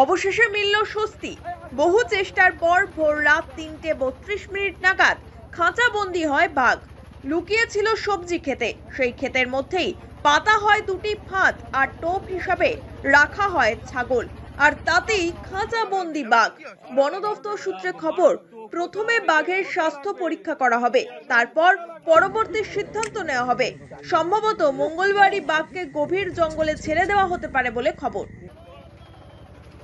অবশেষে মিলল স্বস্তি। বহু চেষ্টার পর ভোর রাত ৩:৩২ নাগাদ খাঁচাবন্দি হয় বাঘ। লুকিয়ে ছিল সবজি ক্ষেতে। সেই ক্ষেতের মধ্যেই পাতা হয় দুটি ফাঁদ আর টোপ হিসাবে রাখা হয় ছাগল, আর তাতেই খাঁচাবন্দি বাঘ। বন দফতর সূত্রে খবর, প্রথমে বাঘের স্বাস্থ্য পরীক্ষা করা হবে, তারপর পরবর্তী সিদ্ধান্ত নেওয়া হবে। সম্ভবত মঙ্গলবারই বাঘকে গভীর জঙ্গলে ছেড়ে দেওয়া হতে পারে বলে খবর।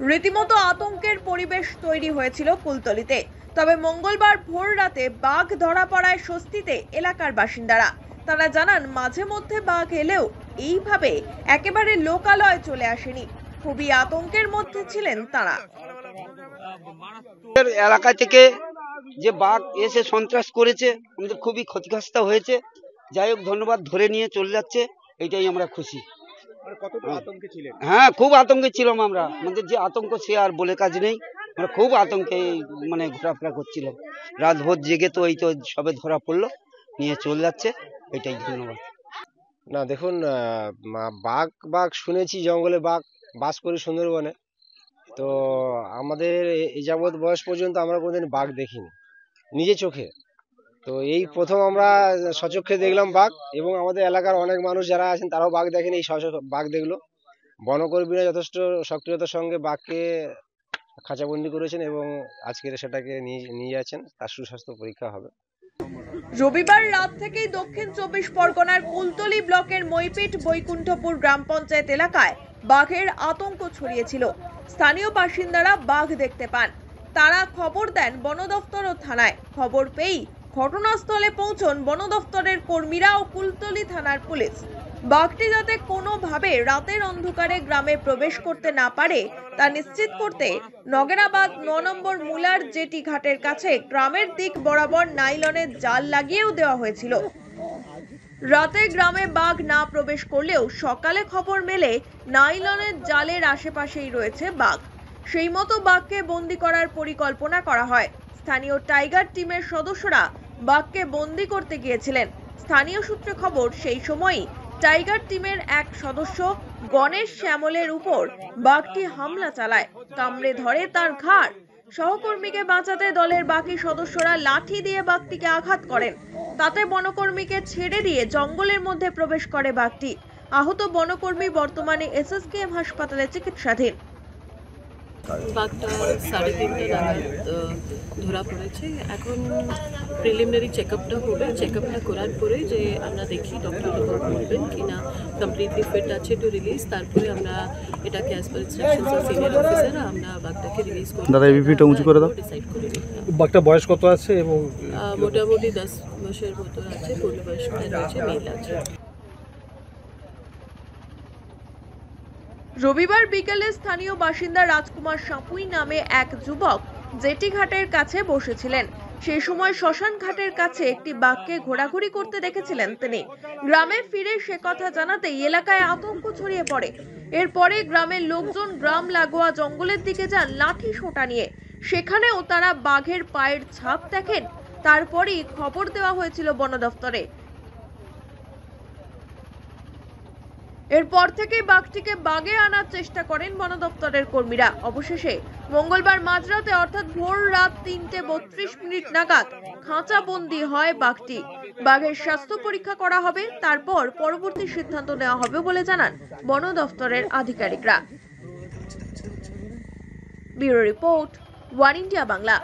রীতিমতো আতঙ্কের পরিবেশ তৈরি হয়েছিল কুলতলিতে। তবে মঙ্গলবার ভোর রাতে বাঘ ধরা পড়ায় স্বস্তিতে এলাকার বাসিন্দারা। তারা জানান, মাঝে মধ্যে বাঘ এলেও এইভাবে একেবারে লোকালয়ে চলে আসেনি। খুবই আতঙ্কের মধ্যে ছিলেন তারা। এলাকা থেকে যে বাঘ এসে সন্ত্রাস করেছে, আমাদের খুবই ক্ষতিগ্রস্ত হয়েছে। যাই হোক, ধন্যবাদ, ধরে নিয়ে চলে যাচ্ছে, এটাই আমরা খুশি। হ্যাঁ, খুব আতঙ্কে ছিলাম আমরা। আমাদের যে আতঙ্ক সে আর বলে কাজ নেই। আমরা খুব আতঙ্কে ঘোরাফেরা করছিলাম। রাত ভোর জেগে তো এই তো সবে ধরা পড়লো, নিয়ে চলে যাচ্ছে, এটাই ধন্যবাদ। না দেখুন, বাঘ শুনেছি, জঙ্গলে বাঘ বাস করে সুন্দরবনে। তো আমাদের এই যাবৎ বয়স পর্যন্ত আমরা কোনোদিন বাঘ দেখিনি নিজে চোখে। তো এই প্রথম আমরা সচক্ষে দেখলাম বাঘ, এবং আমাদের এলাকার অনেক মানুষ যারা আছেন তারাও বাঘ দেখেনি, এই বাঘ দেখলো। বনকর্মীরা যথেষ্ট সক্রিয়তার সঙ্গে বাঘকে খাঁচাবন্দি করেছেন এবং আজকের সেটাকে নিয়ে যাচ্ছেন, তার সুস্বাস্থ্য পরীক্ষা হবে। রবিবার রাত থেকেই দক্ষিণ ২৪ পরগনার কুলতলি ব্লকের মইপিট বৈকুণ্ঠপুর গ্রাম পঞ্চায়েত এলাকায় বাঘের আতঙ্ক ছড়িয়েছিল। স্থানীয় বাসিন্দারা বাঘ দেখতে পান। তারা খবর দেন বন দফতর ও থানায়। খবর পেয়েই ঘটনাস্থলে পৌঁছন বন দফতরের কর্মীরা ও কুলতলি থানার পুলিশ। বাঘটি যাতে কোনোভাবে রাতের অন্ধকারে গ্রামে প্রবেশ করতে না পারে তা নিশ্চিত করতে নগেরাবাদ ৯ নম্বর মুলার জেটি ঘাটের কাছে গ্রামের দিক বরাবর নাইলনের জাল লাগিয়েও দেওয়া হয়েছিল। রাতে গ্রামে বাঘ না প্রবেশ করলেও সকালে খবর মেলে নাইলনের জালের আশেপাশেই রয়েছে বাঘ। সেই মতো বাঘকে বন্দী করার পরিকল্পনা করা হয়। স্থানীয় টাইগার টিমের সদস্যরা বাঘকে বন্দী করতে গিয়েছিলেন। স্থানীয় সূত্রে খবর, সেই সময়ই টাইগার টিমের এক সদস্য গণেশ শ্যামলের উপর বাঘটি হামলা চালায়, কামড়ে ধরে তার ঘাড়। সহকর্মীকে বাঁচাতে দলের বাকি সদস্যরা লাঠি দিয়ে বাঘটিকে আঘাত করেন। তাতে বনকর্মীকে ছেড়ে দিয়ে জঙ্গলের মধ্যে প্রবেশ করে বাঘটি। আহত বনকর্মী বর্তমানে এসএসকেএম হাসপাতালে চিকিৎসাধীন। বাঘটা 3:30 নাগাদ ধরা পড়েছে। এখন প্রিলিমিনারি চেকআপটা হবে। চেকআপটা করার পরে যে আমরা দেখি, ডক্টর বলবেন কি না কমপ্লিটলি ফিট আছে টু রিলিজ, তারপরে আমরা এটাকে as per instructions of senior officer আমরা বাঘটাকে রিলিজ করব। দাদা এবিপিটা উঁচু করে দাও। ডিসাইড করে বাঘটা বয়স কত আছে? এবং মোটামুটি 10 বছরের মতো আছে, পূর্ণ বয়স্ক রয়েছে, মেল আছে। রবিবার বিকেলে স্থানীয় বাসিন্দা রাজকুমার সাপুই নামে এক যুবক জেটি ঘাটের কাছে বসেছিলেন। সেই সময় শ্মশান ঘাটের কাছে একটি বাঘকে ঘোরাঘুরি করতে দেখেছিলেন তিনি। গ্রামে ফিরে সে কথা জানাতেই এলাকায় আতঙ্ক ছড়িয়ে পড়ে। এরপরে গ্রামের লোকজন গ্রাম লাগোয়া জঙ্গলের দিকে যান লাঠি সোঁটা নিয়ে। সেখানেও তারা বাঘের পায়ের ছাপ দেখেন। তারপরই খবর দেওয়া হয়েছিল বন দফতরে। এরপর থেকে বাঘটিকে বাগে আনার চেষ্টা করেন বন দপ্তরের কর্মীরা। অবশেষে মঙ্গলবার মাঝরাতে অর্থাৎ ভোর রাত ৩:৩২ নাগাদ খাঁচাবন্দি হয় বাঘটি। বাঘের স্বাস্থ্য পরীক্ষা করা হবে, তারপর পরবর্তী সিদ্ধান্ত নেওয়া হবে বলে জানান বন দপ্তরের আধিকারিকরা। Bureau report, one India Bangla.